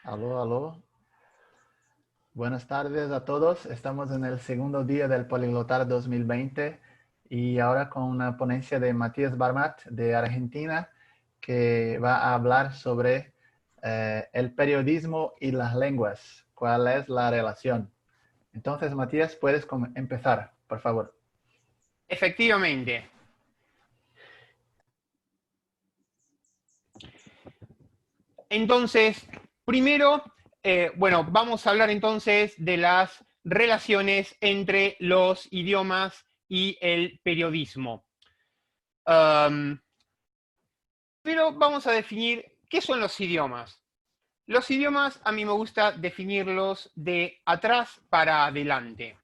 Aló, aló. Buenas tardes a todos. Estamos en el segundo día del Poliglotar 2020 y ahora con una ponencia de Matías Barmat de Argentina que va a hablar sobre el periodismo y las lenguas. ¿Cuál es la relación? Entonces, Matías, puedes empezar, por favor. Efectivamente. Entonces, primero, bueno, vamos a hablar entonces de las relaciones entre los idiomas y el periodismo. Pero vamos a definir qué son los idiomas. Los idiomas a mí me gusta definirlos de atrás para adelante.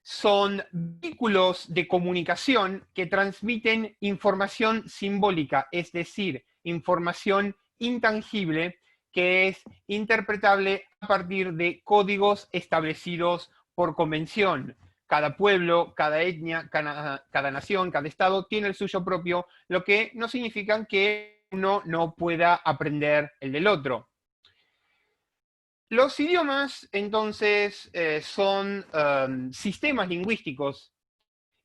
Son vehículos de comunicación que transmiten información simbólica, es decir, información intangible que es interpretable a partir de códigos establecidos por convención. Cada pueblo, cada etnia, cada nación, cada estado tiene el suyo propio, lo que no significa que uno no pueda aprender el del otro. Los idiomas, entonces, son sistemas lingüísticos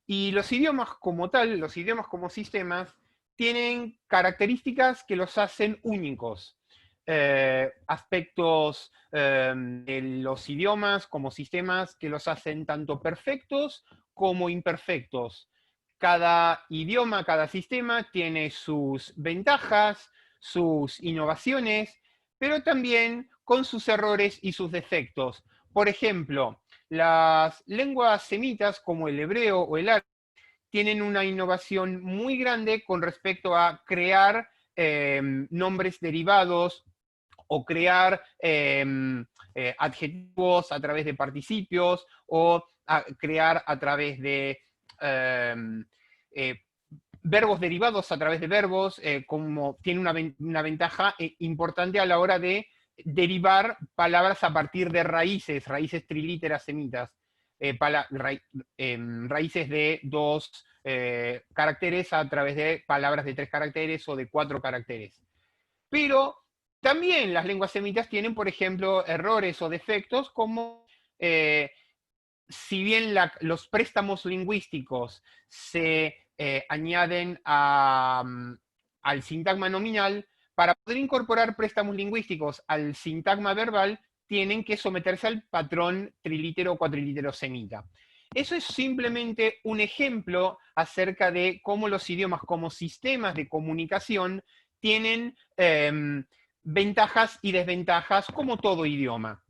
y los idiomas como tal, los idiomas como sistemas, tienen características que los hacen únicos. Aspectos de los idiomas como sistemas que los hacen tanto perfectos como imperfectos. Cada idioma, cada sistema tiene sus ventajas, sus innovaciones, pero también con sus errores y sus defectos. Por ejemplo, las lenguas semitas como el hebreo o el árabe tienen una innovación muy grande con respecto a crear nombres derivados o crear adjetivos a través de participios o crear a través de verbos derivados a través de verbos, como tiene una ventaja importante a la hora de derivar palabras a partir de raíces trilíteras semitas, raíces de dos caracteres a través de palabras de 3 caracteres o de 4 caracteres. Pero también las lenguas semitas tienen, por ejemplo, errores o defectos como si bien los préstamos lingüísticos se añaden al sintagma nominal, para poder incorporar préstamos lingüísticos al sintagma verbal, tienen que someterse al patrón trilítero o cuatrilítero semita. Eso es simplemente un ejemplo acerca de cómo los idiomas como sistemas de comunicación tienen ventajas y desventajas como todo idioma.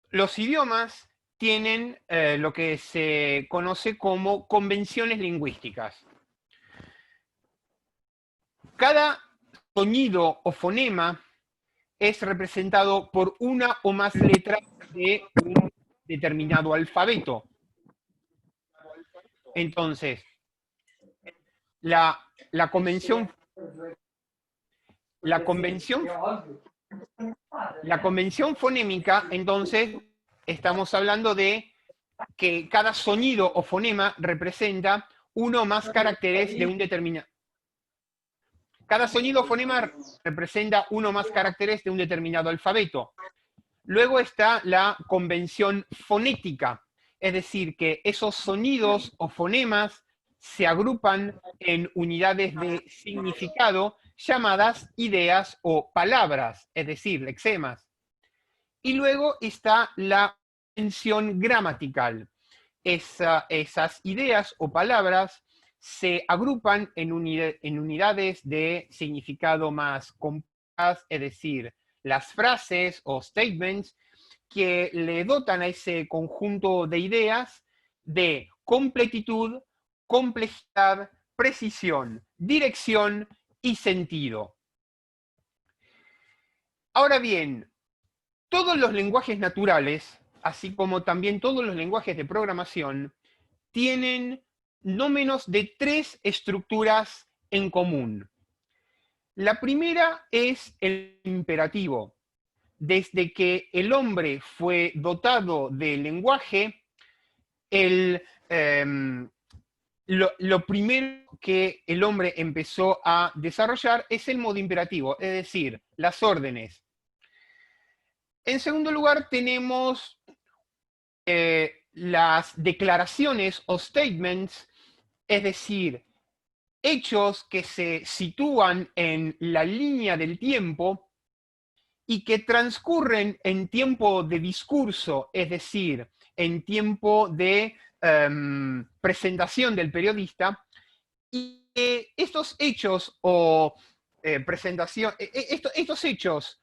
Los idiomas tienen lo que se conoce como convenciones lingüísticas. Cada sonido o fonema es representado por una o más letras de un determinado alfabeto. Entonces, la convención fonémica, entonces, estamos hablando de que cada sonido o fonema representa uno o más caracteres de un determinado. Cada sonido o fonema representa uno o más caracteres de un determinado alfabeto. Luego está la convención fonética, es decir, que esos sonidos o fonemas se agrupan en unidades de significado llamadas ideas o palabras, es decir, lexemas. Y luego está la convención gramatical. Esas ideas o palabras se agrupan en unidades de significado más complejas, es decir, las frases o statements que le dotan a ese conjunto de ideas de completitud, complejidad, precisión, dirección y sentido. Ahora bien, todos los lenguajes naturales, así como también todos los lenguajes de programación, tienen no menos de 3 estructuras en común. La primera es el imperativo. Desde que el hombre fue dotado de lenguaje, lo primero modo que el hombre empezó a desarrollar es el modo imperativo, es decir, las órdenes. En segundo lugar, tenemos las declaraciones o statements, es decir, hechos que se sitúan en la línea del tiempo y que transcurren en tiempo de discurso, es decir, en tiempo de presentación del periodista, y estos hechos o estos hechos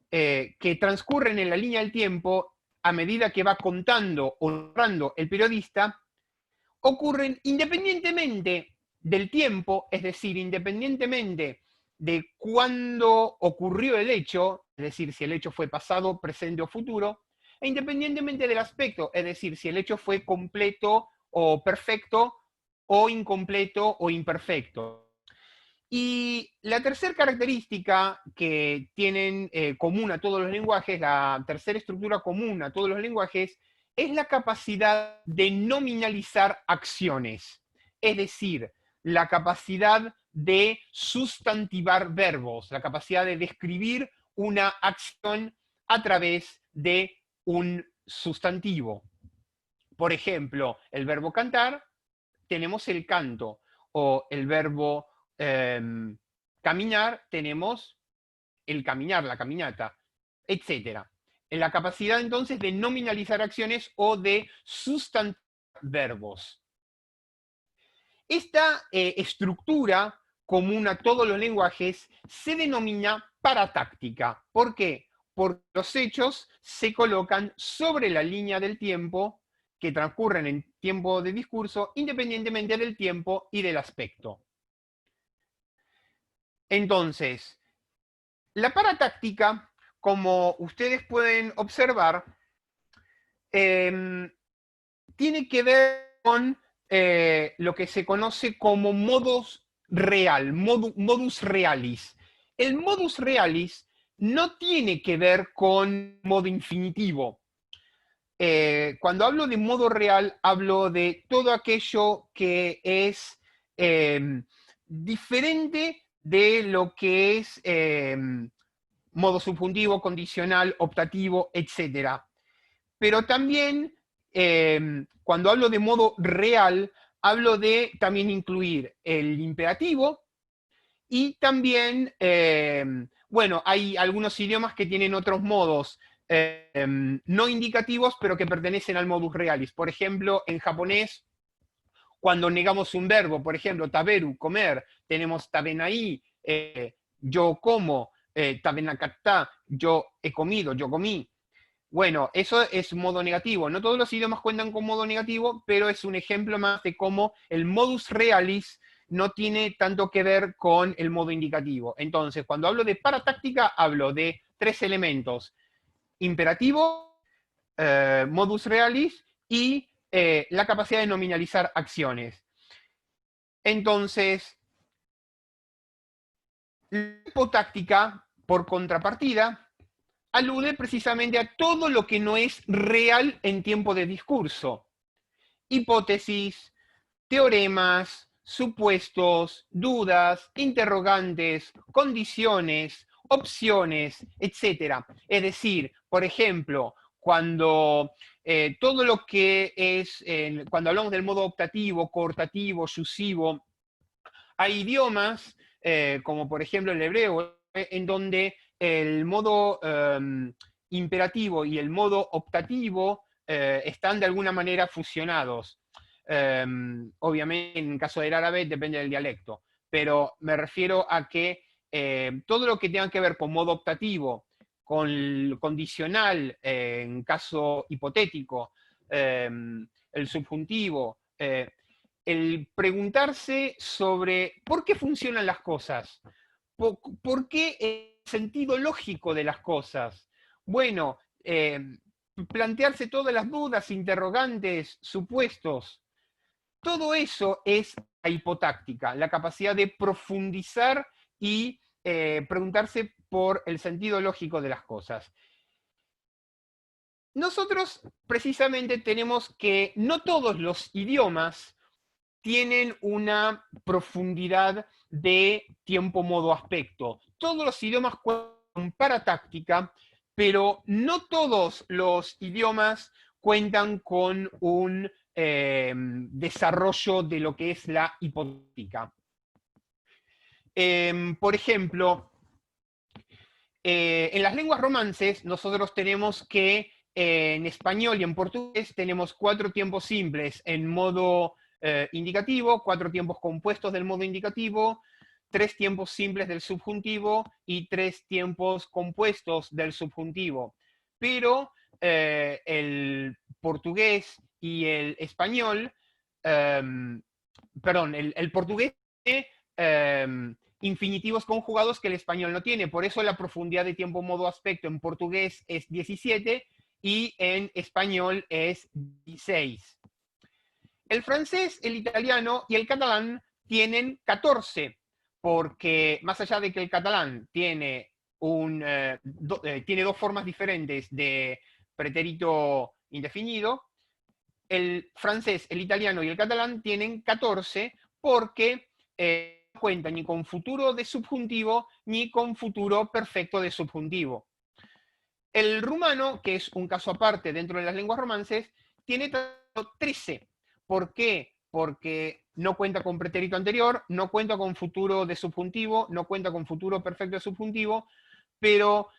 que transcurren en la línea del tiempo a medida que va contando o narrando el periodista, ocurren independientemente del tiempo, es decir, independientemente de cuándo ocurrió el hecho, es decir, si el hecho fue pasado, presente o futuro, e independientemente del aspecto, es decir, si el hecho fue completo o perfecto, o incompleto o imperfecto. Y la tercera característica que tienen común a todos los lenguajes, la tercera estructura común a todos los lenguajes, es la capacidad de nominalizar acciones, es decir, la capacidad de sustantivar verbos, la capacidad de describir una acción a través de un sustantivo. Por ejemplo, el verbo cantar, tenemos el canto, o el verbo caminar, tenemos el caminar, la caminata, etc. En la capacidad entonces de nominalizar acciones o de sustantivar verbos. Esta estructura común a todos los lenguajes se denomina paratáctica. ¿Por qué? Porque los hechos se colocan sobre la línea del tiempo que transcurren en tiempo de discurso, independientemente del tiempo y del aspecto. Entonces, la paratáctica, como ustedes pueden observar, tiene que ver con lo que se conoce como modus realis. El modus realis no tiene que ver con modo infinitivo. Cuando hablo de modo real, hablo de todo aquello que es diferente de lo que es modo subjuntivo, condicional, optativo, etc. Pero también, cuando hablo de modo real, hablo de también incluir el imperativo y también, bueno, hay algunos idiomas que tienen otros modos no indicativos, pero que pertenecen al modus realis. Por ejemplo, en japonés, cuando negamos un verbo, por ejemplo, taberu, comer, tenemos tabenai, yo como, tabenakatta, yo he comido, yo comí. Bueno, eso es modo negativo. No todos los idiomas cuentan con modo negativo, pero es un ejemplo más de cómo el modus realis no tiene tanto que ver con el modo indicativo. Entonces, cuando hablo de paratáctica, hablo de tres elementos: imperativo, modus realis y la capacidad de nominalizar acciones. Entonces, la hipotáctica, por contrapartida, alude precisamente a todo lo que no es real en tiempo de discurso. Hipótesis, teoremas, supuestos, dudas, interrogantes, condiciones, opciones, etc. Es decir, por ejemplo, cuando todo lo que es, cuando hablamos del modo optativo, coortativo, yusivo, hay idiomas, como por ejemplo el hebreo, en donde el modo imperativo y el modo optativo están de alguna manera fusionados. Obviamente, en el caso del árabe depende del dialecto, pero me refiero a que todo lo que tenga que ver con modo optativo, con condicional, en caso hipotético, el subjuntivo, el preguntarse sobre por qué funcionan las cosas, por qué el sentido lógico de las cosas. Bueno, plantearse todas las dudas, interrogantes, supuestos. Todo eso es la hipotáctica, la capacidad de profundizar y preguntarse por el sentido lógico de las cosas. Nosotros precisamente tenemos que no todos los idiomas tienen una profundidad de tiempo, modo, aspecto. Todos los idiomas cuentan para táctica, pero no todos los idiomas cuentan con un desarrollo de lo que es la hipotética. Por ejemplo, en las lenguas romances nosotros tenemos que en español y en portugués tenemos 4 tiempos simples en modo indicativo, 4 tiempos compuestos del modo indicativo, 3 tiempos simples del subjuntivo y 3 tiempos compuestos del subjuntivo. Pero el portugués y el español, perdón, el portugués tiene infinitivos conjugados que el español no tiene. Por eso la profundidad de tiempo, modo, aspecto en portugués es 17 y en español es 16. El francés, el italiano y el catalán tienen 14, porque más allá de que el catalán tiene, tiene 2 formas diferentes de pretérito indefinido, el francés, el italiano y el catalán tienen 14 porque no cuentan ni con futuro de subjuntivo ni con futuro perfecto de subjuntivo. El rumano, que es un caso aparte dentro de las lenguas romances, tiene 13. ¿Por qué? Porque no cuenta con pretérito anterior, no cuenta con futuro de subjuntivo, no cuenta con futuro perfecto de subjuntivo, pero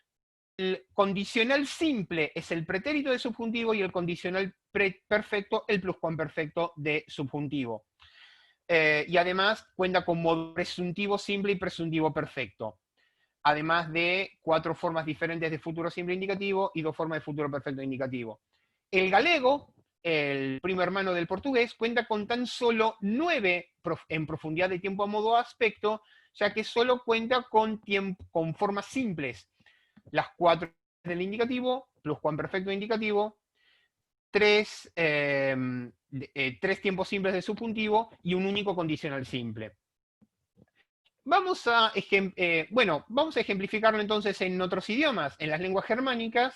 el condicional simple es el pretérito de subjuntivo y el condicional perfecto el pluscuamperfecto de subjuntivo. Y además cuenta con modo presuntivo simple y presuntivo perfecto. Además de 4 formas diferentes de futuro simple indicativo y 2 formas de futuro perfecto indicativo. El galego, el primo hermano del portugués, cuenta con tan solo 9 en profundidad de tiempo a modo aspecto, ya que solo cuenta con formas simples. Las 4 del indicativo, pluscuamperfecto indicativo, 3 tiempos simples de subjuntivo y un único condicional simple. Vamos a ejemplificarlo entonces en otros idiomas. En las lenguas germánicas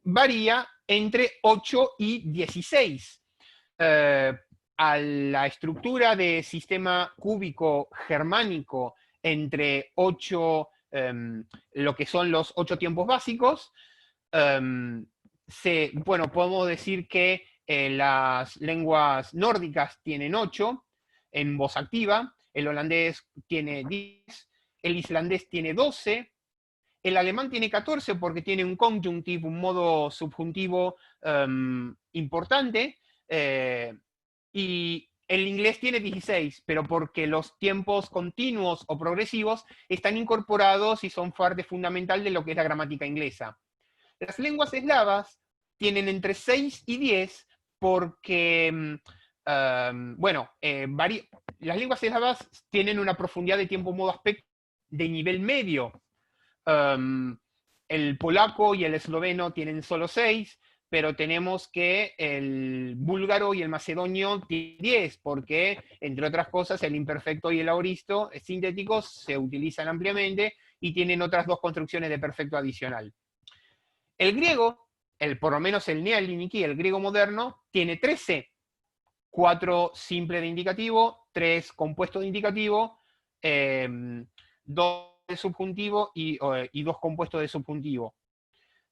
varía entre 8 y 16. A la estructura de sistema cúbico germánico entre 8, lo que son los 8 tiempos básicos, podemos decir que las lenguas nórdicas tienen 8 en voz activa, el holandés tiene 10, el islandés tiene 12, el alemán tiene 14 porque tiene un conjunctivo, un modo subjuntivo importante, y el inglés tiene 16, pero porque los tiempos continuos o progresivos están incorporados y son parte fundamental de lo que es la gramática inglesa. Las lenguas eslavas tienen entre 6 y 10 porque, las lenguas eslavas tienen una profundidad de tiempo modo aspecto de nivel medio. El polaco y el esloveno tienen solo 6, pero tenemos que el búlgaro y el macedonio tienen 10, porque, entre otras cosas, el imperfecto y el aoristo sintéticos se utilizan ampliamente y tienen otras 2 construcciones de perfecto adicional. El griego, por lo menos el nealiniki, el griego moderno, tiene 13. 4 simple de indicativo, 3 compuesto de indicativo, 2 de subjuntivo y 2 compuestos de subjuntivo.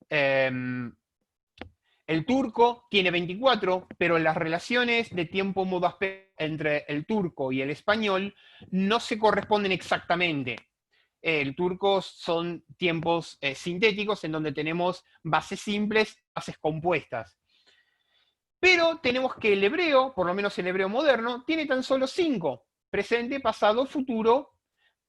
El turco tiene 24, pero las relaciones de tiempo modo aspecto entre el turco y el español no se corresponden exactamente. El turco son tiempos sintéticos en donde tenemos bases simples, bases compuestas. Pero tenemos que el hebreo, por lo menos el hebreo moderno, tiene tan solo 5. Presente, pasado, futuro.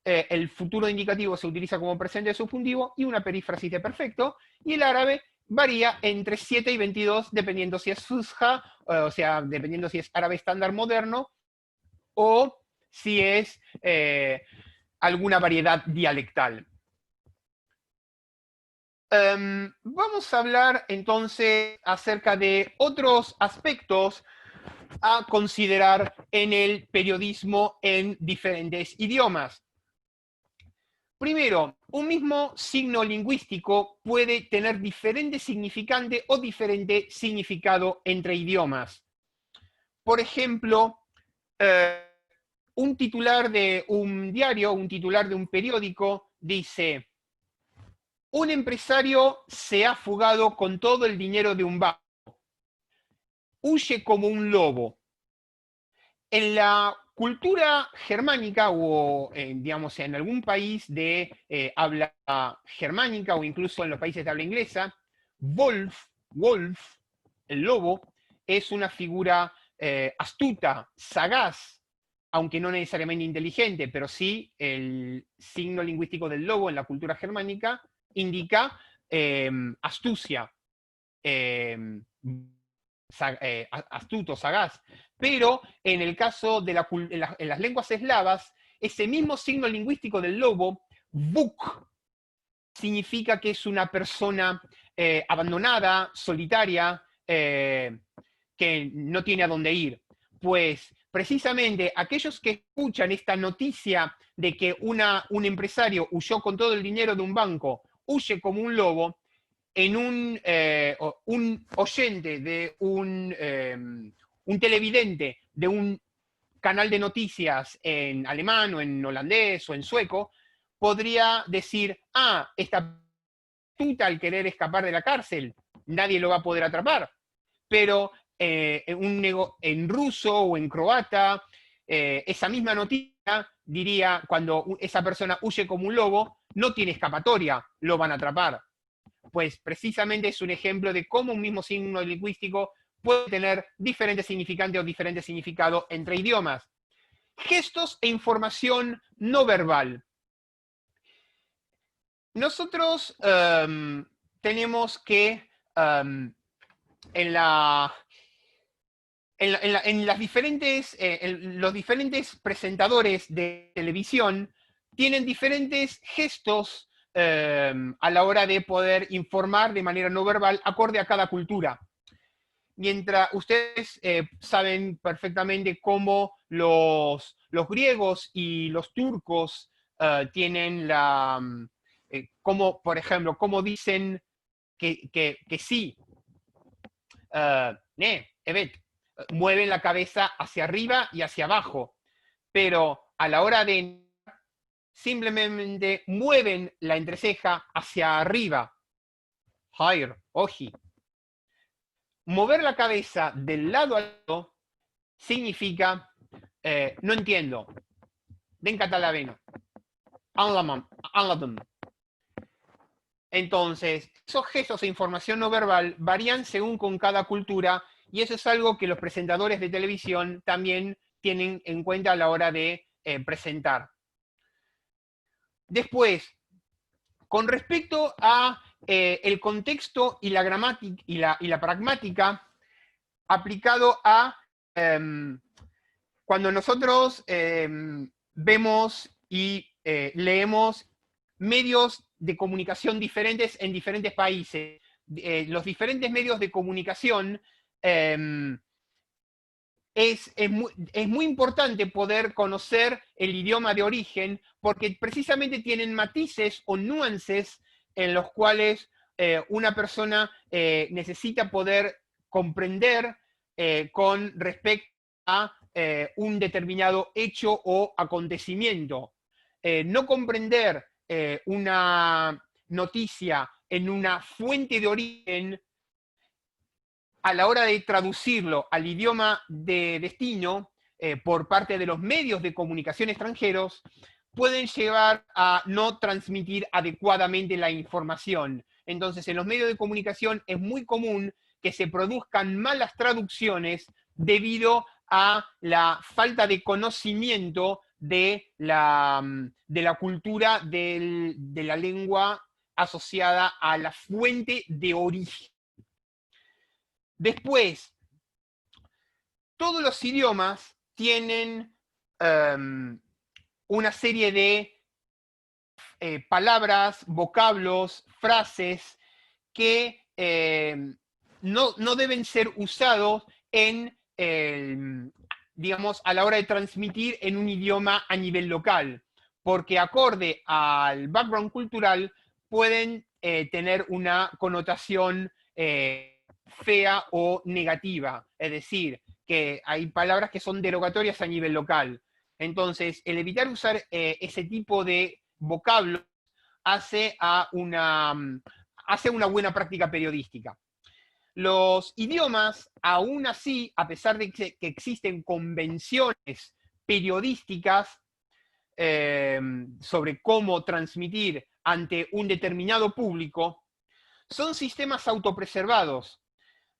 El futuro indicativo se utiliza como presente subjuntivo y una perífrasis de perfecto. Y el árabe varía entre 7 y 22, dependiendo si es fusha, o sea, dependiendo si es árabe estándar moderno, o si es alguna variedad dialectal. Vamos a hablar entonces acerca de otros aspectos a considerar en el periodismo en diferentes idiomas. Primero, un mismo signo lingüístico puede tener diferente significante o diferente significado entre idiomas. Por ejemplo, un titular de un diario, un titular de un periódico, dice: un empresario se ha fugado con todo el dinero de un banco. Huye como un lobo. En la cultura germánica o, digamos, en algún país de habla germánica o incluso en los países de habla inglesa, Wolf, el lobo, es una figura astuta, sagaz, aunque no necesariamente inteligente, pero sí el signo lingüístico del lobo en la cultura germánica indica astucia, astuto, sagaz. Pero en el caso de en las lenguas eslavas, ese mismo signo lingüístico del lobo, Vuk, significa que es una persona abandonada, solitaria, que no tiene a dónde ir. Pues precisamente aquellos que escuchan esta noticia de que un empresario huyó con todo el dinero de un banco, huye como un lobo, en un oyente de un televidente de un canal de noticias en alemán o en holandés o en sueco, podría decir: ah, esta puta al querer escapar de la cárcel, nadie lo va a poder atrapar. Pero en ruso o en croata, esa misma noticia diría, cuando esa persona huye como un lobo, no tiene escapatoria, lo van a atrapar. Pues precisamente es un ejemplo de cómo un mismo signo lingüístico puede tener diferentes significantes o diferentes significados entre idiomas. Gestos e información no verbal. Nosotros tenemos que los diferentes presentadores de televisión tienen diferentes gestos a la hora de poder informar de manera no verbal acorde a cada cultura. Mientras ustedes saben perfectamente cómo los griegos y los turcos tienen como, por ejemplo, cómo dicen que sí, evet, mueven la cabeza hacia arriba y hacia abajo, pero a la hora de simplemente mueven la entreceja hacia arriba. Hayr, oji. Mover la cabeza del lado a lado significa no entiendo. Den catalaveno. Anladım. Entonces, esos gestos e información no verbal varían según con cada cultura, y eso es algo que los presentadores de televisión también tienen en cuenta a la hora de presentar. Después, con respecto a el contexto y la gramática y la pragmática aplicado a cuando nosotros vemos y leemos medios de comunicación diferentes en diferentes países. Los diferentes medios de comunicación es muy importante poder conocer el idioma de origen, porque precisamente tienen matices o nuances en los cuales una persona necesita poder comprender con respecto a un determinado hecho o acontecimiento. No comprender una noticia en una fuente de origen, a la hora de traducirlo al idioma de destino por parte de los medios de comunicación extranjeros, pueden llevar a no transmitir adecuadamente la información. Entonces, en los medios de comunicación es muy común que se produzcan malas traducciones debido a la falta de conocimiento de la cultura de la lengua asociada a la fuente de origen. Después, todos los idiomas tienen una serie de palabras, vocablos, frases que no deben ser usados digamos, a la hora de transmitir en un idioma a nivel local, porque acorde al background cultural pueden tener una connotación fea o negativa. Es decir, que hay palabras que son derogatorias a nivel local. Entonces, el evitar usar ese tipo de vocablos hace una buena práctica periodística. Los idiomas, aún así, a pesar de que existen convenciones periodísticas sobre cómo transmitir ante un determinado público, son sistemas autopreservados.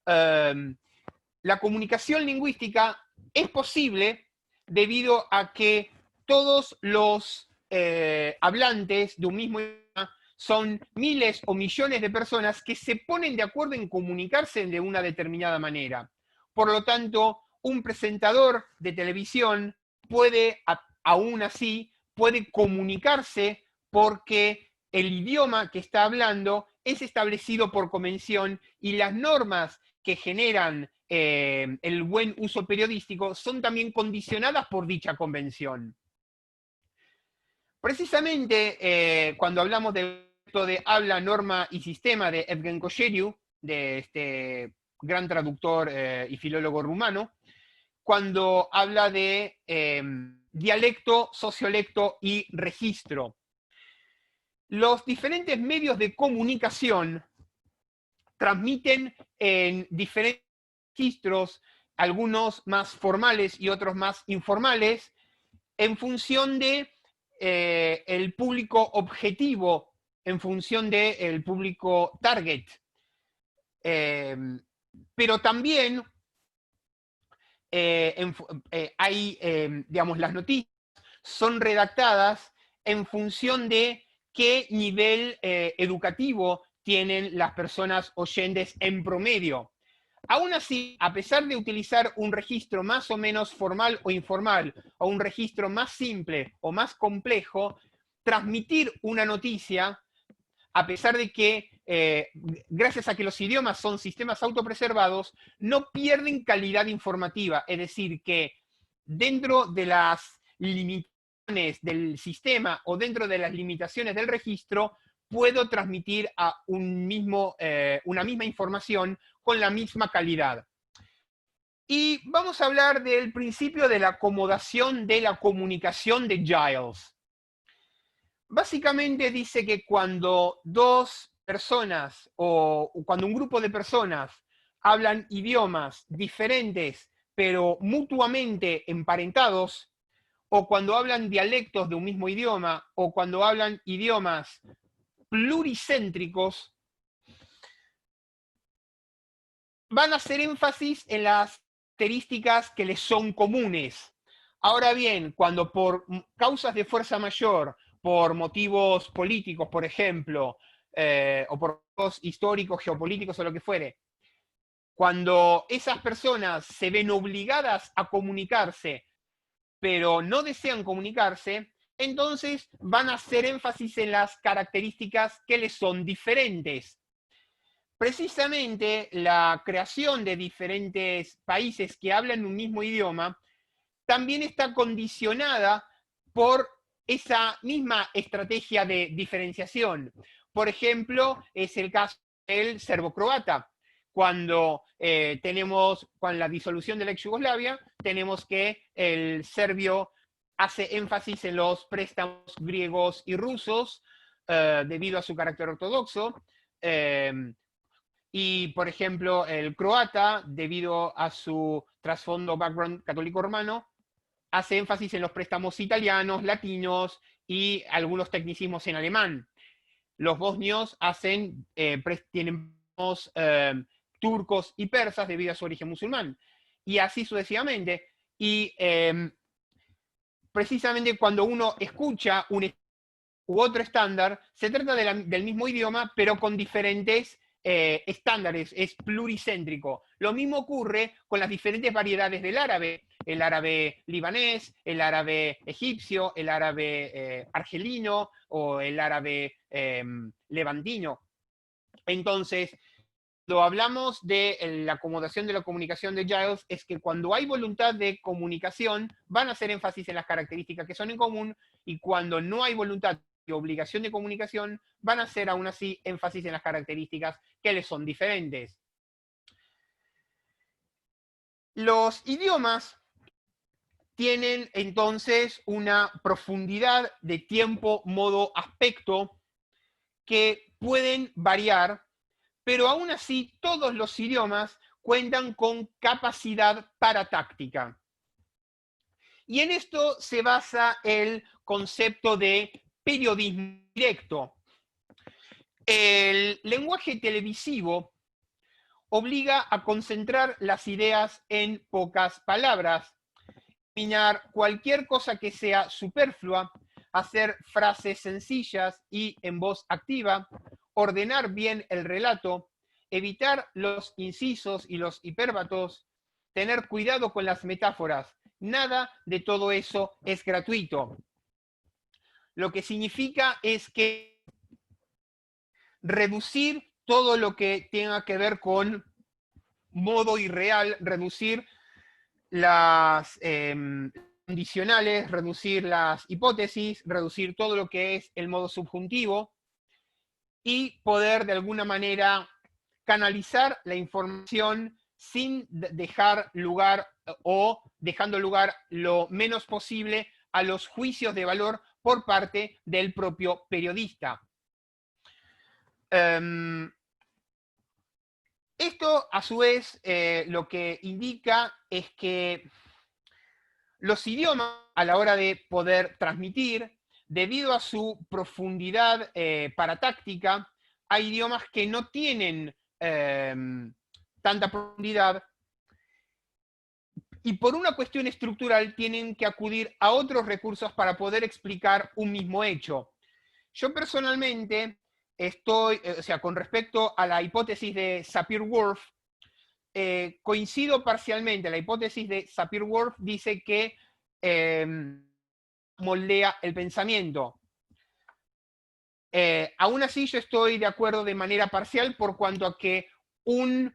La comunicación lingüística es posible debido a que todos los hablantes de un mismo idioma son miles o millones de personas que se ponen de acuerdo en comunicarse de una determinada manera. Por lo tanto, un presentador de televisión puede, aún así, puede comunicarse porque el idioma que está hablando es establecido por convención y las normas que generan el buen uso periodístico son también condicionadas por dicha convención. Precisamente cuando hablamos de habla, norma y sistema de Evgen Kosheriu, de este gran traductor y filólogo rumano, cuando habla de dialecto, sociolecto y registro. Los diferentes medios de comunicación transmiten en diferentes registros, algunos más formales y otros más informales, en función de el público objetivo, en función del público target. Pero también digamos, las noticias son redactadas en función de qué nivel educativo tienen las personas oyentes en promedio. Aún así, a pesar de utilizar un registro más o menos formal o informal, o un registro más simple o más complejo, transmitir una noticia, a pesar de que, gracias a que los idiomas son sistemas autopreservados, no pierden calidad informativa. Es decir, que dentro de las limitaciones del sistema o dentro de las limitaciones del registro, puedo transmitir a una misma información con la misma calidad. Y vamos a hablar del principio de la acomodación de la comunicación de Giles. Básicamente dice que cuando dos personas o cuando un grupo de personas hablan idiomas diferentes pero mutuamente emparentados, o cuando hablan dialectos de un mismo idioma, o cuando hablan idiomas pluricéntricos, van a hacer énfasis en las características que les son comunes. Ahora bien, cuando por causas de fuerza mayor, por motivos políticos, por ejemplo, o por motivos históricos, geopolíticos o lo que fuere, cuando esas personas se ven obligadas a comunicarse, pero no desean comunicarse, entonces van a hacer énfasis en las características que les son diferentes. Precisamente la creación de diferentes países que hablan un mismo idioma también está condicionada por esa misma estrategia de diferenciación. Por ejemplo, es el caso del serbo-croata. Cuando tenemos, con la disolución de la ex Yugoslavia, tenemos que el serbio hace énfasis en los préstamos griegos y rusos debido a su carácter ortodoxo. Y, por ejemplo, el croata, debido a su trasfondo background católico romano, hace énfasis en los préstamos italianos, latinos y algunos tecnicismos en alemán. Los bosnios tienen turcos y persas debido a su origen musulmán. Y así sucesivamente. Y precisamente cuando uno escucha un u otro estándar, se trata del mismo idioma, pero con diferentes estándares, es pluricéntrico. Lo mismo ocurre con las diferentes variedades del árabe, el árabe libanés, el árabe egipcio, el árabe argelino o el árabe levantino. Entonces, cuando hablamos de la acomodación de la comunicación de Giles, es que cuando hay voluntad de comunicación, van a hacer énfasis en las características que son en común, y cuando no hay voluntad de obligación de comunicación, van a hacer aún así énfasis en las características que les son diferentes. Los idiomas tienen entonces una profundidad de tiempo, modo, aspecto que pueden variar, pero aún así todos los idiomas cuentan con capacidad paratáctica. Y en esto se basa el concepto de periodismo directo. El lenguaje televisivo obliga a concentrar las ideas en pocas palabras, eliminar cualquier cosa que sea superflua, hacer frases sencillas y en voz activa, ordenar bien el relato, evitar los incisos y los hipérbatos, tener cuidado con las metáforas. Nada de todo eso es gratuito. Lo que significa es que reducir todo lo que tenga que ver con modo irreal, reducir las condicionales, reducir las hipótesis, reducir todo lo que es el modo subjuntivo y poder de alguna manera canalizar la información sin dejar lugar o dejando lugar lo menos posible a los juicios de valor por parte del propio periodista. Esto, a su vez, lo que indica es que los idiomas, a la hora de poder transmitir, debido a su profundidad paratáctica, hay idiomas que no tienen tanta profundidad y por una cuestión estructural tienen que acudir a otros recursos para poder explicar un mismo hecho. Yo personalmente estoy, o sea, con respecto a la hipótesis de Sapir-Whorf, coincido parcialmente. La hipótesis de Sapir-Whorf dice que moldea el pensamiento. Aún así, yo estoy de acuerdo de manera parcial por cuanto a que un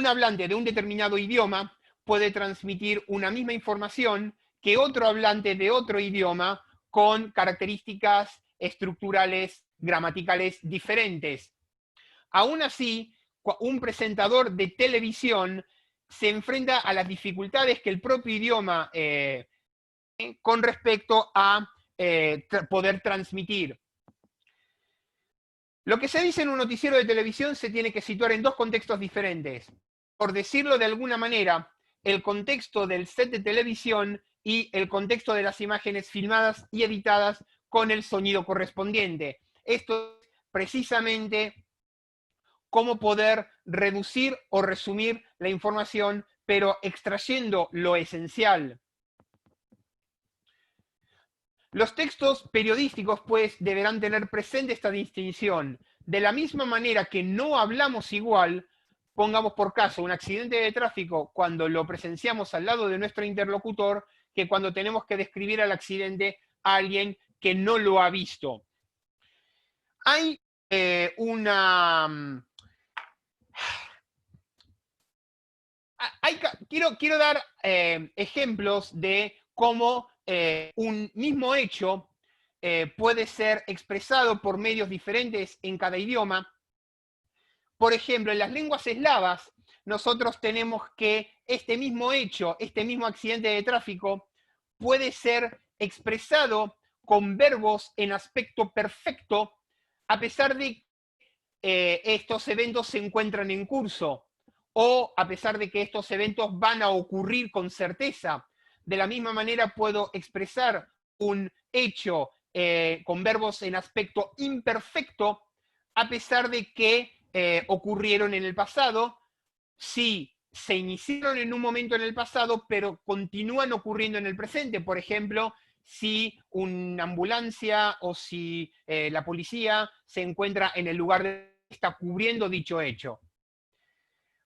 hablante de un determinado idioma puede transmitir una misma información que otro hablante de otro idioma con características estructurales, gramaticales diferentes. Aún así, un presentador de televisión se enfrenta a las dificultades que el propio idioma con respecto a poder transmitir. Lo que se dice en un noticiero de televisión se tiene que situar en dos contextos diferentes. Por decirlo de alguna manera, el contexto del set de televisión y el contexto de las imágenes filmadas y editadas con el sonido correspondiente. Esto es precisamente cómo poder reducir o resumir la información, pero extrayendo lo esencial. Los textos periodísticos, pues, deberán tener presente esta distinción. De la misma manera que no hablamos igual, pongamos por caso un accidente de tráfico cuando lo presenciamos al lado de nuestro interlocutor, que cuando tenemos que describir el accidente a alguien que no lo ha visto. Hay quiero dar ejemplos de cómo un mismo hecho puede ser expresado por medios diferentes en cada idioma. Por ejemplo, en las lenguas eslavas, nosotros tenemos que este mismo hecho, este mismo accidente de tráfico, puede ser expresado con verbos en aspecto perfecto, a pesar de que estos eventos se encuentran en curso, o a pesar de que estos eventos van a ocurrir con certeza. De la misma manera puedo expresar un hecho con verbos en aspecto imperfecto, a pesar de que ocurrieron en el pasado, sí, se iniciaron en un momento en el pasado, pero continúan ocurriendo en el presente. Por ejemplo, si una ambulancia o si la policía se encuentra en el lugar que está cubriendo dicho hecho.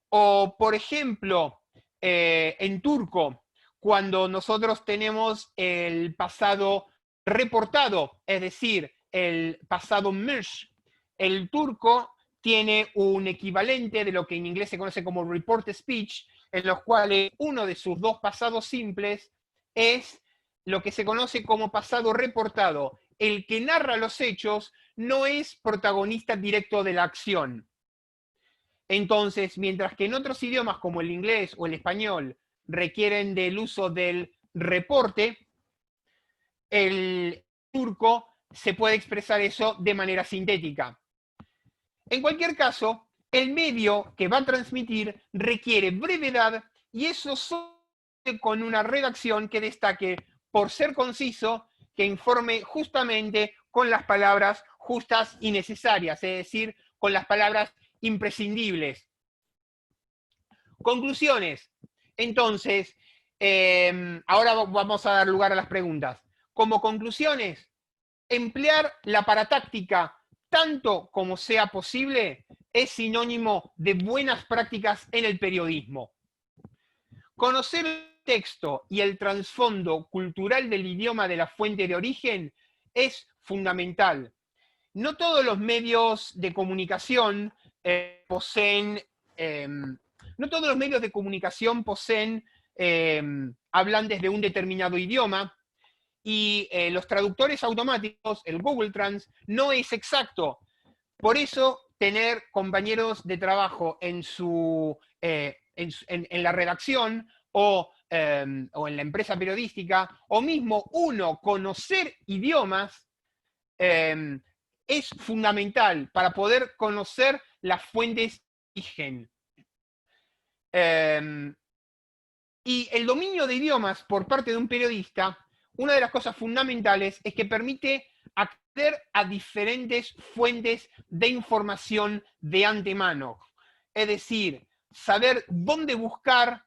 O, por ejemplo, en turco, cuando nosotros tenemos el pasado reportado, es decir, el pasado mesh, el turco tiene un equivalente de lo que en inglés se conoce como report speech, en los cuales uno de sus dos pasados simples es lo que se conoce como pasado reportado. El que narra los hechos no es protagonista directo de la acción. Entonces, mientras que en otros idiomas como el inglés o el español requieren del uso del reporte, el turco se puede expresar eso de manera sintética. En cualquier caso, el medio que va a transmitir requiere brevedad y eso solo con una redacción que destaque por ser conciso, que informe justamente con las palabras justas y necesarias, es decir, con las palabras imprescindibles. Conclusiones. Entonces, ahora vamos a dar lugar a las preguntas. Como conclusiones, emplear la paratáctica tanto como sea posible es sinónimo de buenas prácticas en el periodismo. Conocer el texto y el trasfondo cultural del idioma de la fuente de origen es fundamental. No todos los medios de comunicación poseen, no todos los medios de comunicación poseen hablantes de un determinado idioma, y los traductores automáticos, el Google Trans, no es exacto. Por eso, tener compañeros de trabajo en la redacción o en la empresa periodística, o mismo uno conocer idiomas, es fundamental para poder conocer las fuentes de origen. Y el dominio de idiomas por parte de un periodista, una de las cosas fundamentales es que permite acceder a diferentes fuentes de información de antemano. Es decir, saber dónde buscar,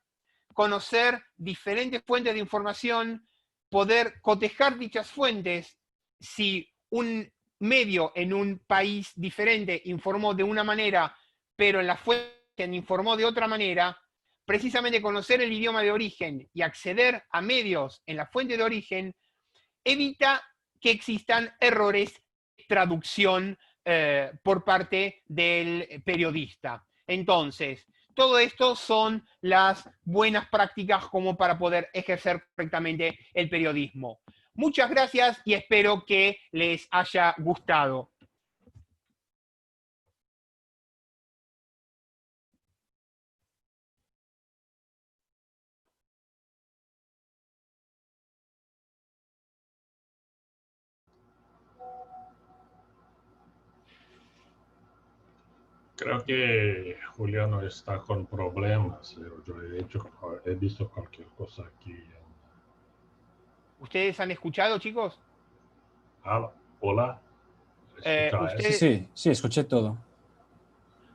conocer diferentes fuentes de información, poder cotejar dichas fuentes. Si un medio en un país diferente informó de una manera, pero en la fuente informó de otra manera, precisamente conocer el idioma de origen y acceder a medios en la fuente de origen evita que existan errores de traducción por parte del periodista. Entonces, todo esto son las buenas prácticas como para poder ejercer correctamente el periodismo. Muchas gracias y espero que les haya gustado. Creo que Juliano está con problemas, pero yo he visto cualquier cosa aquí. ¿Ustedes han escuchado, chicos? Ah, hola. Ustedes... Sí, escuché todo.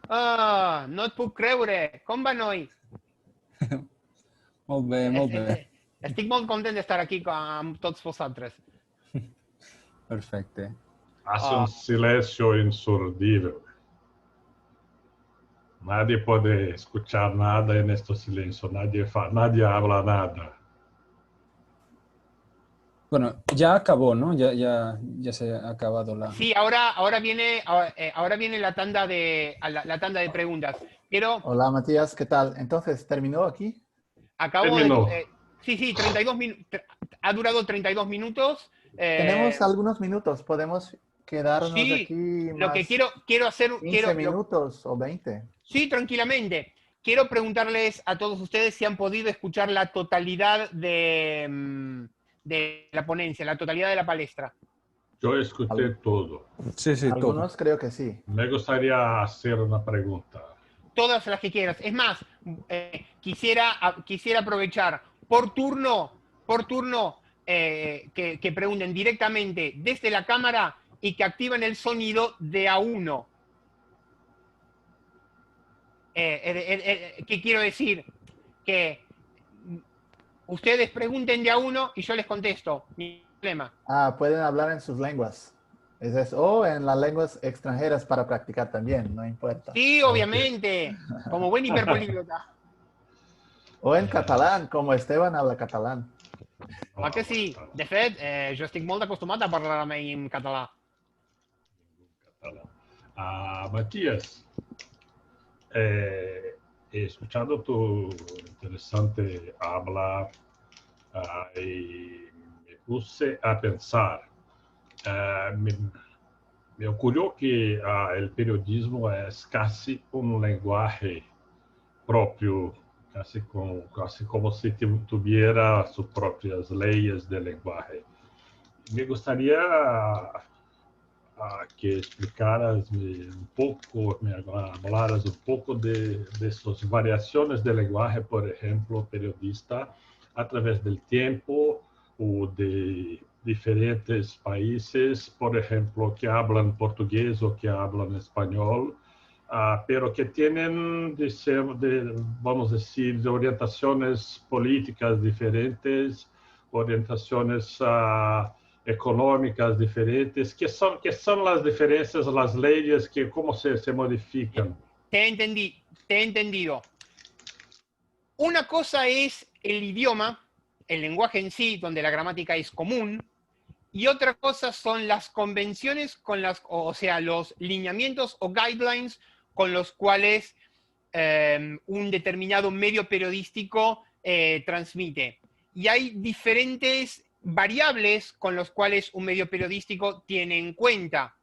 Ah, no et puc creure. Com va, noi? Molt bé, molt bé. Estic molt content d'estar aquí amb tots vosaltres. Perfecte. Hace un silencio insurdible. Nadie puede escuchar nada en este silencio. Nadie habla nada. Bueno, ya acabó, ¿no? Ya se ha acabado la... Sí, ahora viene la tanda de preguntas. Hola Matías, ¿qué tal? Entonces, ¿terminó aquí? Terminó. Sí, 32 minutos. Ha durado 32 minutos. Tenemos algunos minutos, podemos quedarnos Sí, aquí lo más que quiero hacer... 15 minutos o 20. Sí, tranquilamente. Quiero preguntarles a todos ustedes si han podido escuchar la totalidad de la ponencia, la totalidad de la palestra. Yo escuché todo. Sí, Algunos todo. creo que sí. Me gustaría hacer una pregunta. Todas las que quieras. Es más, quisiera aprovechar por turno que pregunten directamente desde la cámara y que activen el sonido de A1. ¿Qué quiero decir? Que ustedes pregunten de A1 y yo les contesto. Ni problema. Ah, pueden hablar en sus lenguas. O en las lenguas extranjeras para practicar también, no importa. Sí, obviamente. Como buen hiperpolíglota. O en catalán, como Esteban habla catalán. Ah, que sí? De fet, jo estic molt acostumat a parlar amb ell en català. Matías, he escuchado tu interesante habla y me puse a pensar. me ocurrió que el periodismo es casi un lenguaje propio, casi como si tuviera sus propias leyes de lenguaje. Me gustaría que explicaras un poco, me hablaras un poco de esas variaciones de lenguaje, por ejemplo, periodista, a través del tiempo o de diferentes países, por ejemplo, que hablan portugués o que hablan español, pero que tienen, vamos a decir, de orientaciones políticas diferentes, orientaciones económicas diferentes. ¿Qué son las diferencias, las leyes, cómo se modifican? Te he entendido. Una cosa es el idioma, el lenguaje en sí, donde la gramática es común, y otra cosa son las convenciones o sea, los lineamientos o guidelines con los cuales un determinado medio periodístico transmite. Y hay diferentes variables con los cuales un medio periodístico tiene en cuenta.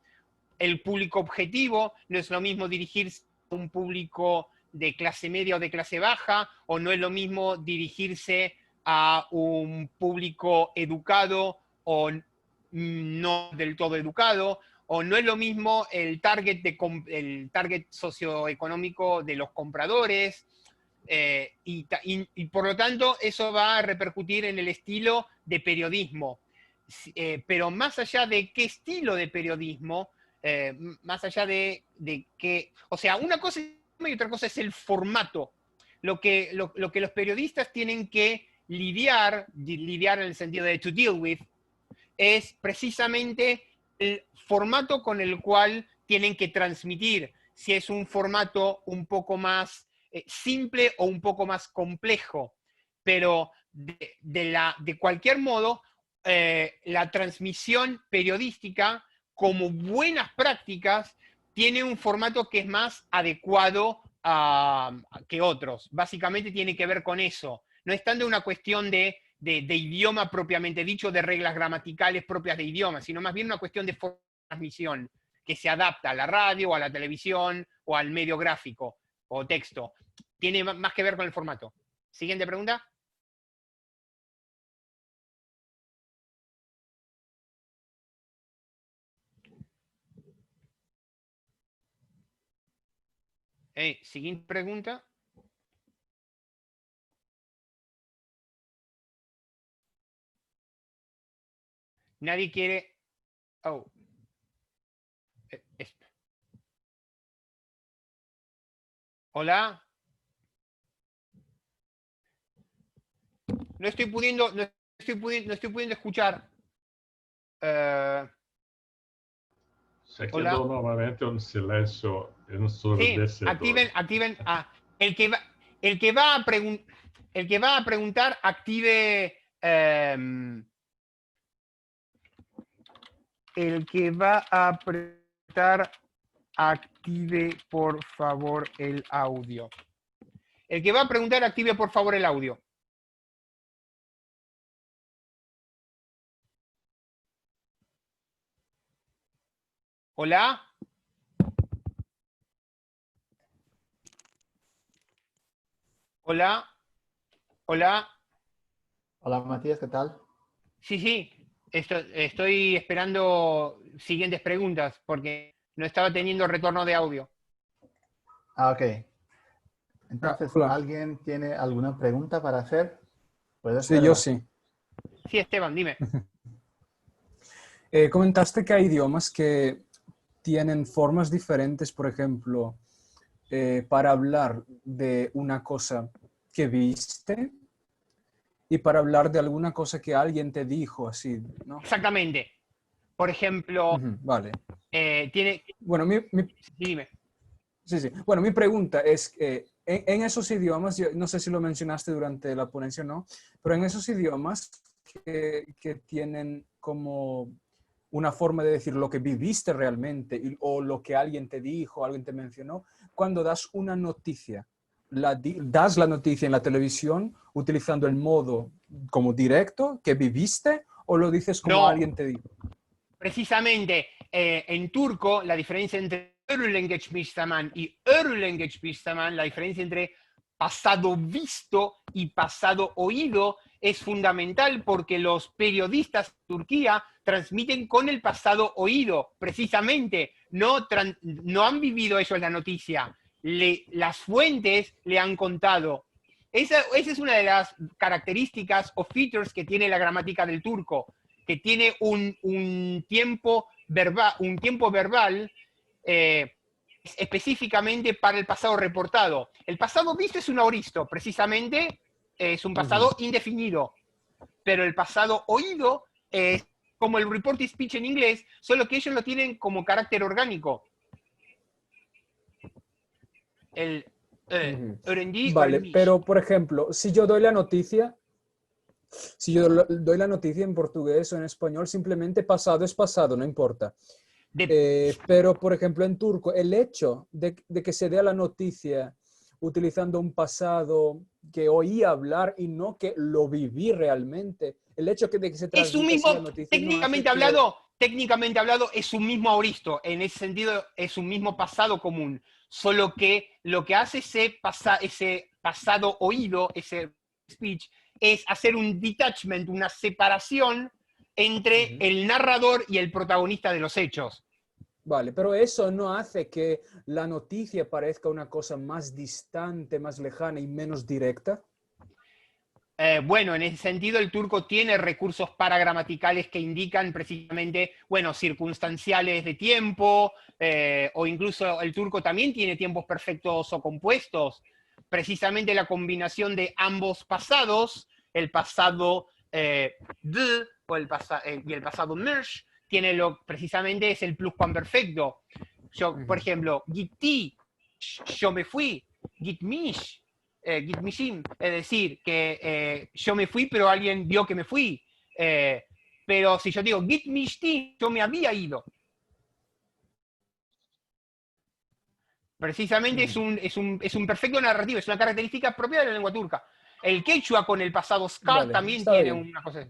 El público objetivo, no es lo mismo dirigirse a un público de clase media o de clase baja, o no es lo mismo dirigirse a un público educado o no del todo educado, o no es lo mismo el target socioeconómico de los compradores, y por lo tanto eso va a repercutir en el estilo de periodismo. Pero más allá de qué estilo de periodismo, más allá de qué, o sea, una cosa y otra cosa es el formato. Lo que los periodistas tienen que lidiar en el sentido de to deal with, es precisamente el formato con el cual tienen que transmitir, si es un formato un poco más simple o un poco más complejo. Pero de cualquier modo, la transmisión periodística, como buenas prácticas, tiene un formato que es más adecuado que otros. Básicamente tiene que ver con eso. No es tanto una cuestión de idioma propiamente dicho, de reglas gramaticales propias de idioma, sino más bien una cuestión de forma de transmisión que se adapta a la radio, o a la televisión, o al medio gráfico o texto. Tiene más que ver con el formato. Siguiente pregunta. Siguiente pregunta. Nadie quiere... Oh. Hola. No estoy pudiendo escuchar. Se Hola. quedó nuevamente un silencio ensordecedor. Sí, activen. El que va a preguntar, active. El que va a preguntar, active por favor el audio. El que va a preguntar, active por favor el audio. Hola. Hola. Hola. Hola Matías, ¿qué tal? Sí. Estoy esperando siguientes preguntas porque no estaba teniendo retorno de audio. Ok. Entonces, Hola. ¿alguien tiene alguna pregunta para hacer? ¿Puede Sí, ser? yo sí. Sí, Esteban, dime. Comentaste que hay idiomas que tienen formas diferentes, por ejemplo, para hablar de una cosa que viste y para hablar de alguna cosa que alguien te dijo, así, ¿no? Exactamente. Por ejemplo, Vale. tiene... Bueno, Sí, dime. sí. Bueno, mi pregunta es, en esos idiomas, yo no sé si lo mencionaste durante la ponencia o no, pero en esos idiomas que tienen como una forma de decir lo que viviste realmente o lo que alguien te dijo, alguien te mencionó, cuando das una noticia, das la noticia en la televisión utilizando el modo como directo que viviste o lo dices como No. alguien te dijo. Precisamente, en turco, la diferencia entre örülengecmiş zaman y örülengecmiş zaman, la diferencia entre pasado visto y pasado oído, es fundamental porque los periodistas de Turquía transmiten con el pasado oído, precisamente. No han vivido ellos la noticia. Las fuentes le han contado. Esa es una de las características o features que tiene la gramática del turco, que tiene un tiempo verbal específicamente para el pasado reportado. El pasado visto es un aoristo, precisamente es un pasado indefinido, pero el pasado oído es como el report speech en inglés, solo que ellos lo tienen como carácter orgánico. El öğrenci, Vale, öğrenmiş. pero por ejemplo, si yo doy la noticia en portugués o en español, simplemente pasado es pasado, no importa. Pero, por ejemplo, en turco, el hecho de que se dé la noticia utilizando un pasado que oí hablar y no que lo viví realmente, el hecho de que se Es un transmita mismo, la noticia técnicamente hablado, es un mismo aoristo. En ese sentido, es un mismo pasado común. Solo que lo que hace ese pasado oído, ese speech, es hacer un detachment, una separación entre el narrador y el protagonista de los hechos. Vale, pero eso no hace que la noticia parezca una cosa más distante, más lejana y menos directa. Bueno, en ese sentido el turco tiene recursos paragramaticales que indican precisamente, bueno, circunstanciales de tiempo, o incluso el turco también tiene tiempos perfectos o compuestos. Precisamente la combinación de ambos pasados, el pasado de o y el pasado merge, precisamente es el pluscuamperfecto. Por ejemplo, gitti, yo me fui, gitmish, gitmishim, es decir, que yo me fui, pero alguien vio que me fui. Pero si yo digo gitmishti, yo me había ido. Precisamente es un perfecto narrativo, es una característica propia de la lengua turca. El quechua con el pasado ska también tiene una cosa.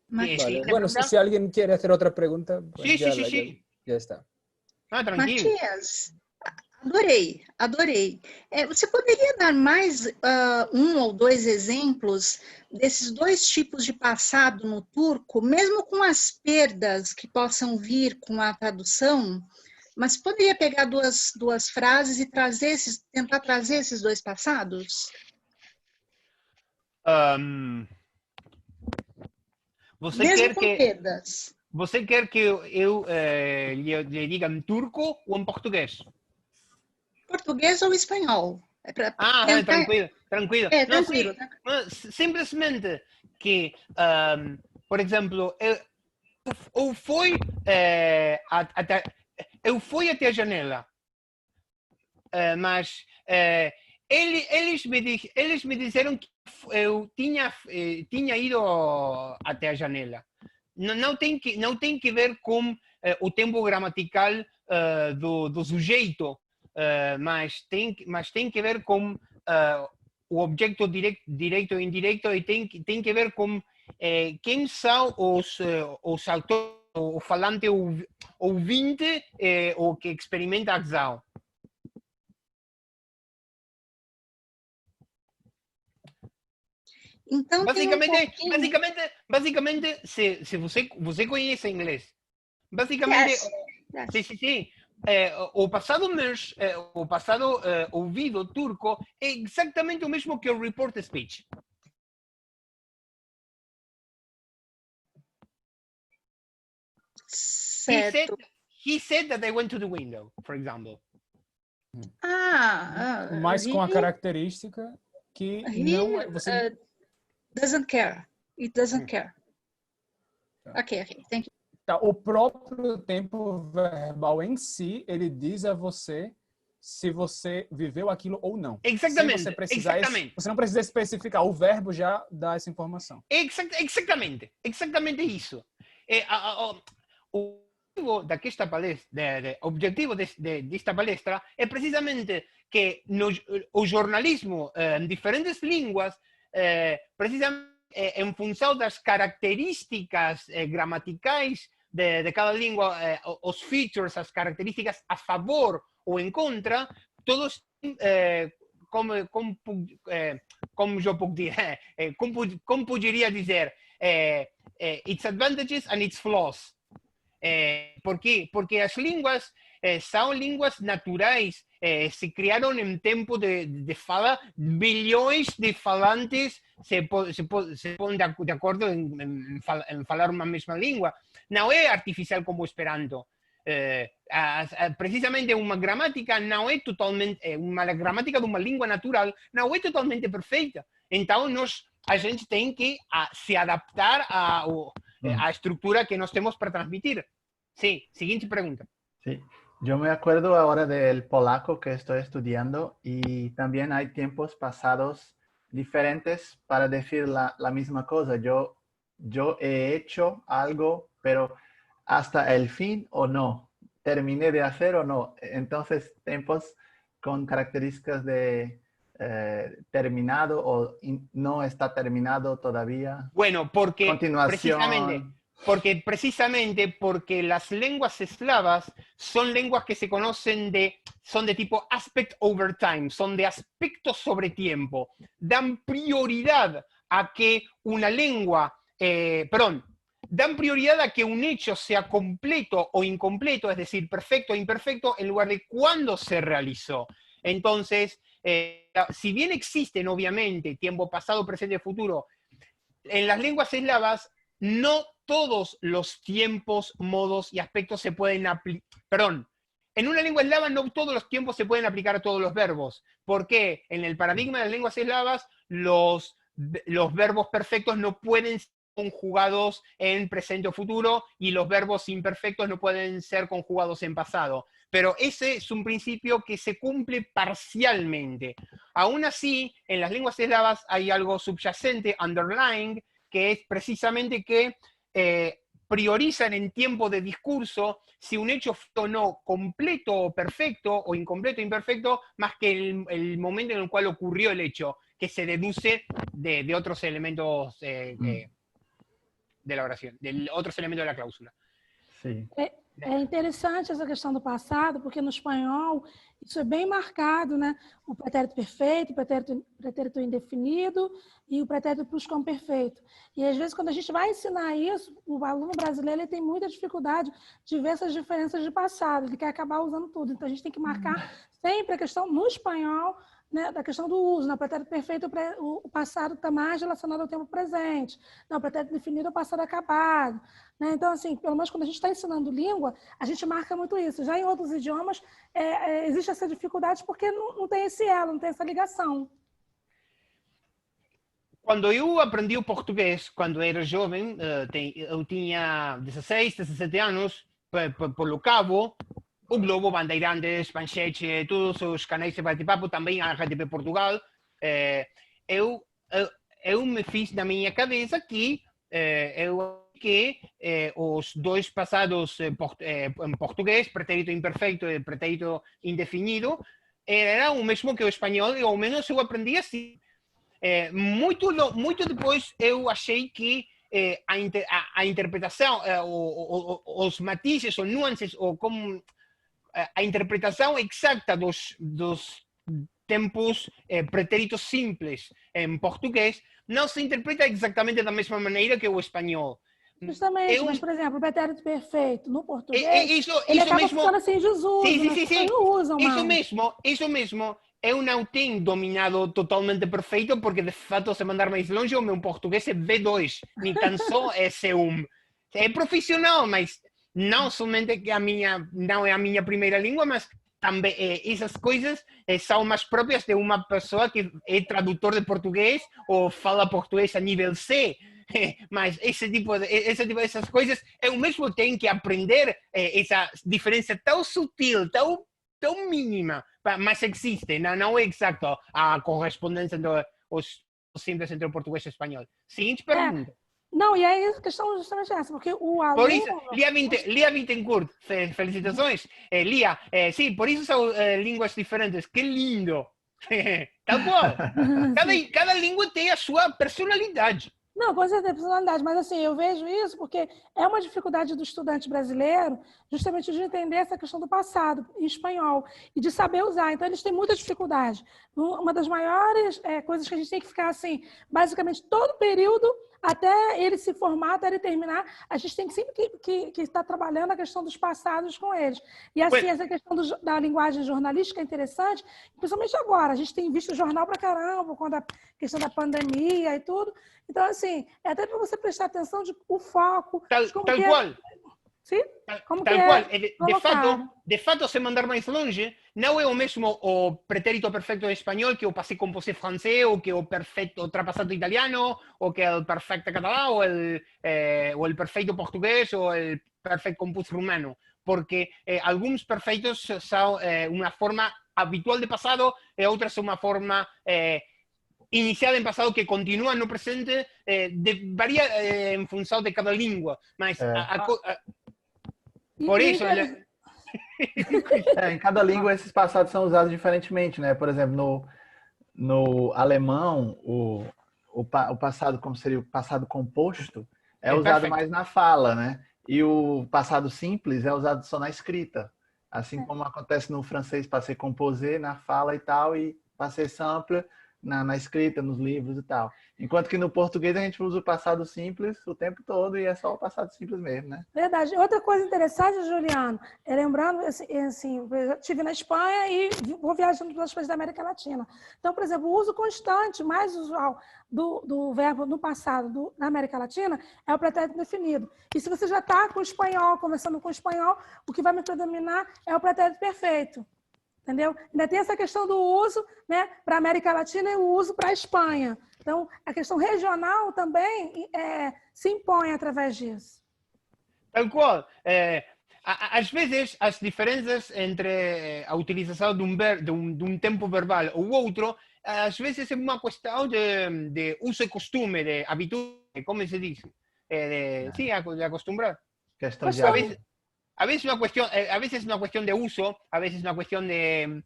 Vale. Bueno, si alguien quiere hacer otra pregunta, pues sí. Ya está. Ah, tranquilo. Matias, adorei. Você poderia dar mais ou dois exemplos desses dois tipos de passado no turco, mesmo com as perdas que possam vir com a tradução? Mas poderia pegar duas frases e tentar trazer esses dois passados? Mesmo com perdas. Você quer que eu lhe diga em turco ou em português? Português ou espanhol. Tranquilo. Tranquilo. Simplesmente que, por exemplo, eu fui até a janela, mas eles me disseram que eu tinha ido até a janela. Não tem que ver com o tempo gramatical do sujeito, mas tem que ver com o objeto direito ou indireto, e tem que ver com quem são os autores, o falante ouvinte, o que experimenta a ação. Então, basicamente, se você conhece inglês, basicamente, sim. O passado merge, o passado ouvido turco é exatamente o mesmo que o report speech. Certo. He said that I went to the window, for example. Mas com a característica que não você doesn't care. It doesn't care. Ok, thank you. Tá, o próprio tempo verbal em si, ele diz a você se você viveu aquilo ou não. Exatamente. Você não precisa especificar, o verbo já dá essa informação. Exatamente isso. O objetivo desta palestra é precisamente que o jornalismo em diferentes línguas precisamente em função das características gramaticais de cada língua, os features, as características a favor ou em contra, todos como eu poderia dizer, its advantages and its flaws. ¿Por quê? Porque as línguas são línguas naturais, se criaram em tempo de fala, milhões de falantes se põem de acordo em falar uma mesma língua. Não é artificial como o Esperanto. Precisamente uma gramática não é totalmente, uma gramática de uma língua natural não é totalmente perfeita. Então a gente tem que se adaptar à estructura que nós temos para transmitir. Sí, siguiente pregunta. Sí, yo me acuerdo ahora del polaco que estoy estudiando y también hay tiempos pasados diferentes para decir la misma cosa. Yo he hecho algo, pero hasta el fin o no. Terminé de hacer o no. Entonces, tiempos con características de terminado o no está terminado todavía. Bueno, porque continuación. Precisamente porque las lenguas eslavas son lenguas que se conocen son de tipo aspect over time, son de aspecto sobre tiempo. Dan prioridad a que una lengua, dan prioridad a que un hecho sea completo o incompleto, es decir, perfecto o imperfecto, en lugar de cuándo se realizó. Entonces, si bien existen, obviamente, tiempo pasado, presente y futuro, en las lenguas eslavas no todos los tiempos, modos y aspectos se pueden aplicar. Perdón, en una lengua eslava no todos los tiempos se pueden aplicar a todos los verbos. ¿Por qué? En el paradigma de las lenguas eslavas, los verbos perfectos no pueden ser conjugados en presente o futuro y los verbos imperfectos no pueden ser conjugados en pasado. Pero ese es un principio que se cumple parcialmente. Aún así, en las lenguas eslavas hay algo subyacente, underlying, que es precisamente que priorizan en tiempo de discurso si un hecho fue o no completo o perfecto, o incompleto o imperfecto, más que el momento en el cual ocurrió el hecho, que se deduce de otros elementos de la oración, de otros elementos de la cláusula. Sí. É interessante essa questão do passado, porque no espanhol isso é bem marcado, né? O pretérito perfeito, o pretérito indefinido e o pretérito plusquamperfeito. E às vezes quando a gente vai ensinar isso, o aluno brasileiro ele tem muita dificuldade de ver essas diferenças de passado, ele quer acabar usando tudo. Então a gente tem que marcar sempre a questão no espanhol, né, da questão do uso. No pretérito perfeito, o passado está mais relacionado ao tempo presente. No pretérito definido, é o passado acabado. Né? Então, assim, pelo menos quando a gente está ensinando língua, a gente marca muito isso. Já em outros idiomas, existe essa dificuldade porque não tem esse elo, não tem essa ligação. Quando eu aprendi o português, quando era jovem, eu tinha 16, 17 anos, pelo cabo, o Globo, Bandeirantes, Manchete, todos os canais de bate-papo, também a RTP Portugal, eu me fiz na minha cabeça que os dois passados em português, pretérito imperfeito e pretérito indefinido, era o mesmo que o espanhol, e ao menos eu aprendi assim. Muito depois eu achei que a interpretação, os matizes, os nuances, ou como a interpretação exata dos tempos pretéritos simples em português não se interpreta exatamente da mesma maneira que o espanhol. Justamente, mas, por exemplo, o pretérito perfeito no português, ele acaba mesmo, ficando assim em desuso, sim. Não usam mais. Isso mesmo. Eu não tenho dominado totalmente perfeito, porque, de fato, se mandar mais longe, o meu português é B2, nem tão só é C1. É profissional, mas não somente que não é a minha primeira língua, mas também essas coisas são mais próprias de uma pessoa que é tradutor de português ou fala português a nível C. Mas essas coisas eu mesmo tenho que aprender, essa diferença tão sutil, tão mínima, mas existe, não é exato a correspondência dos simples entre o português e o espanhol. Seguinte pergunta. Não, e aí a questão justamente essa, porque o aluno... Por isso, Lia Bittencourt, felicitações. Lia, sim, por isso são línguas diferentes. Que lindo! Tal qual. Cada língua tem a sua personalidade. Não, com certeza, personalidade. Mas, assim, eu vejo isso porque é uma dificuldade do estudante brasileiro justamente de entender essa questão do passado em espanhol e de saber usar. Então, eles têm muita dificuldade. Uma das maiores coisas que a gente tem que ficar, assim, basicamente todo período, até ele se formar, até ele terminar, a gente tem que sempre que estar trabalhando a questão dos passados com eles. E, assim, essa questão da linguagem jornalística é interessante, principalmente agora. A gente tem visto jornal pra caramba, quando a questão da pandemia e tudo. Então, assim, é até para você prestar atenção o foco. Tal cual. Sim? Tal cual. De fato, se mandar mais longe, não é o mesmo o pretérito perfecto espanhol que o passé composé francês, ou que o perfeito ultrapassado italiano, ou que o perfecto catalán, ou el perfeito português, ou el perfecto compuesto rumano. Porque algunos perfectos son una forma habitual de pasado y otras son una forma iniciada en pasado que continúa no presente, varía en función de cada lengua. Mas, por isso... Em cada língua esses passados são usados diferentemente, né? Por exemplo, no alemão, o passado, como seria o passado composto, é usado perfeito. mais na fala, né? E o passado simples é usado só na escrita. Assim como acontece no francês, passé composé na fala e tal, e passé simple na escrita, nos livros e tal. Enquanto que no português a gente usa o passado simples o tempo todo e é só o passado simples mesmo, né? Verdade. Outra coisa interessante, Juliano, lembrando, assim, eu estive na Espanha e vou viajando pelas países da América Latina. Então, por exemplo, o uso constante, mais usual do verbo no passado na América Latina é o pretérito definido. E se você já está com o espanhol, conversando com o espanhol, o que vai me predominar é o pretérito perfeito. Entendeu? Ainda tem essa questão do uso, né, para a América Latina e o uso para a Espanha. Então, a questão regional também se impõe através disso. Tal qual. Às vezes, as diferenças entre a utilização de um tempo verbal ou outro, às vezes é uma questão de uso e costume, de habitude, como se diz? Sí, de acostumbrar. Questão de A veces es una cuestión de uso, a veces es una cuestión de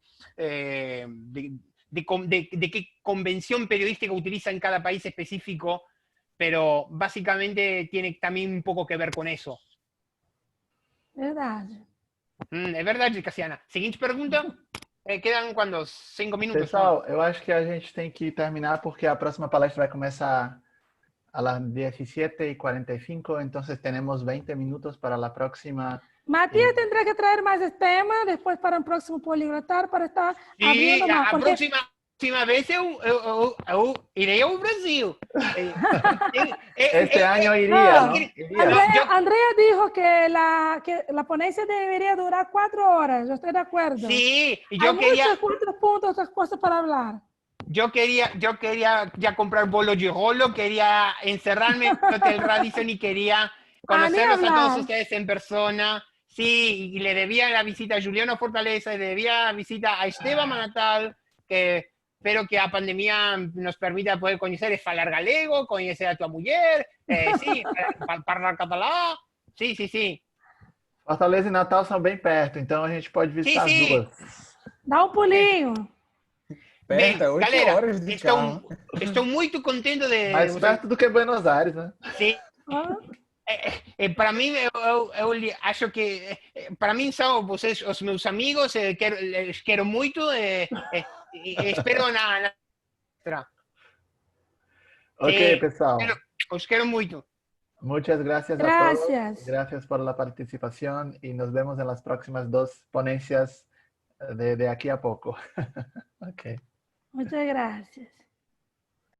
qué convención periodística utiliza en cada país específico, pero básicamente tiene también un poco que ver con eso. Verdade. É verdade, Cassiana. Seguinte pergunta. Quedan, quando? 5 minutos? Pessoal, eu acho que a gente tem que terminar porque a próxima palestra vai começar a las 17:45, entonces tenemos 20 minutos para la próxima. Matías tendrá que traer más tema después para el próximo Poliglotar para estar Sí, abriendo más. a próxima vez eu irei ao Brasil. Este año iría, ¿no? Andrea dijo que la ponencia debería durar 4 horas. Yo estoy de acuerdo. Sí, y yo quería... Hay muchos puntos, otras cosas para hablar. Yo quería ya comprar bolo Girolo, quería encerrarme en el Hotel Radisson y quería conocerlos a todos ustedes en persona. Sí, y le debía la visita a Juliano Fortaleza, le debía la visita a Esteban Manatal, que espero que a pandemia nos permita poder conocer falar galego, conocer a tu mujer, sí, falar catalán. Sí, sí, sí. Fortaleza e Natal são bem perto, então a gente pode visitar as duas. Dá um pulinho. Bem, 8 galera, horas de carro. Estou muito contente de... Mais perto do que Buenos Aires, né? Sim. Para mim, eu acho que... Para mim, são vocês os meus amigos, les quero muito, espero na... Ok, pessoal. Os quero muito. Muchas gracias a todos. Gracias por la participación y nos vemos en las próximas 2 ponencias de aquí a poco. Okay. Muchas gracias.